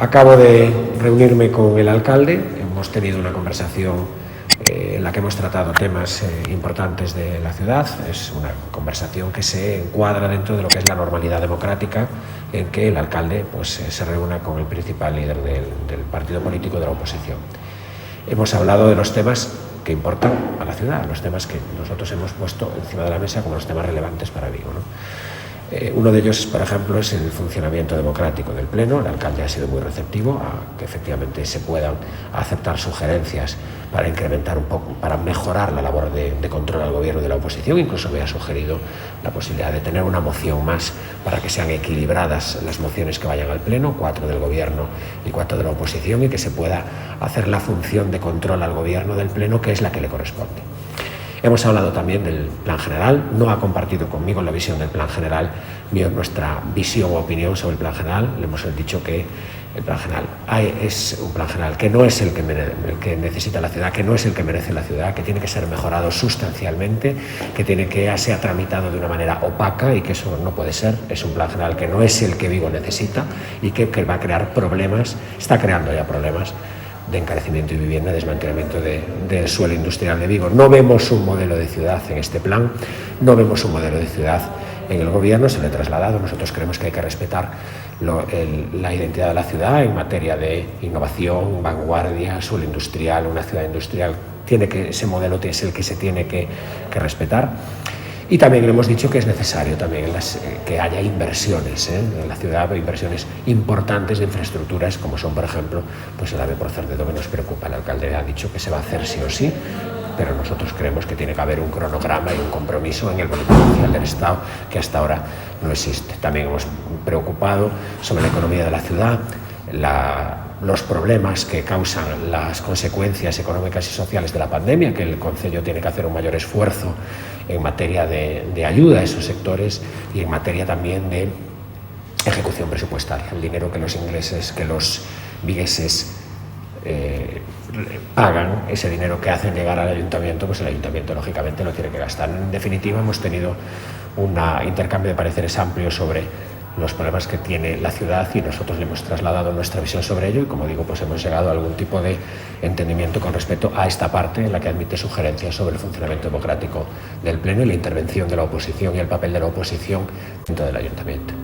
Acabo de reunirme con el alcalde, hemos tenido una conversación en la que hemos tratado temas importantes de la ciudad. Es una conversación que se encuadra dentro de lo que es la normalidad democrática, en que el alcalde se reúna con el principal líder del partido político de la oposición. Hemos hablado de los temas que importan a la ciudad, los temas que nosotros hemos puesto encima de la mesa como los temas relevantes para Vigo, ¿no? Uno de ellos, por ejemplo, es el funcionamiento democrático del Pleno. El alcalde ha sido muy receptivo a que efectivamente se puedan aceptar sugerencias para incrementar un poco, para mejorar la labor de control al gobierno de la oposición. Incluso me ha sugerido la posibilidad de tener una moción más para que sean equilibradas las mociones que vayan al Pleno, 4 del gobierno y 4 de la oposición, y que se pueda hacer la función de control al gobierno del Pleno, que es la que le corresponde. Hemos hablado también del plan general. No ha compartido conmigo la visión del plan general, ni nuestra visión o opinión sobre el plan general. Le hemos dicho que el plan general es un plan general que no es el que necesita la ciudad, que no es el que merece la ciudad, que tiene que ser mejorado sustancialmente, que sea tramitado de una manera opaca y que eso no puede ser. Es un plan general que no es el que Vigo necesita y que va a crear problemas, está creando ya problemas de encarecimiento de vivienda, desmantelamiento del suelo industrial de Vigo. No vemos un modelo de ciudad en este plan, no vemos un modelo de ciudad en el gobierno, se lo he trasladado. Nosotros creemos que hay que respetar la identidad de la ciudad en materia de innovación, vanguardia, suelo industrial, una ciudad industrial. Ese modelo es el que se tiene que respetar. Y también le hemos dicho que es necesario también que haya inversiones en la ciudad, inversiones importantes de infraestructuras, como son, por ejemplo, el AVE por Cerdedo, que nos preocupa. El alcalde ha dicho que se va a hacer sí o sí, pero nosotros creemos que tiene que haber un cronograma y un compromiso en el Boletín Oficial del Estado que hasta ahora no existe. También hemos preocupado sobre la economía de la ciudad, los problemas que causan las consecuencias económicas y sociales de la pandemia, que el Concello tiene que hacer un mayor esfuerzo en materia de ayuda a esos sectores y en materia también de ejecución presupuestaria. El dinero que los vigueses pagan, ese dinero que hacen llegar al ayuntamiento, pues el ayuntamiento lógicamente lo tiene que gastar. En definitiva, hemos tenido un intercambio de pareceres amplio sobre los problemas que tiene la ciudad y nosotros le hemos trasladado nuestra visión sobre ello y, como digo, hemos llegado a algún tipo de entendimiento con respecto a esta parte en la que admite sugerencias sobre el funcionamiento democrático del Pleno y la intervención de la oposición y el papel de la oposición dentro del ayuntamiento.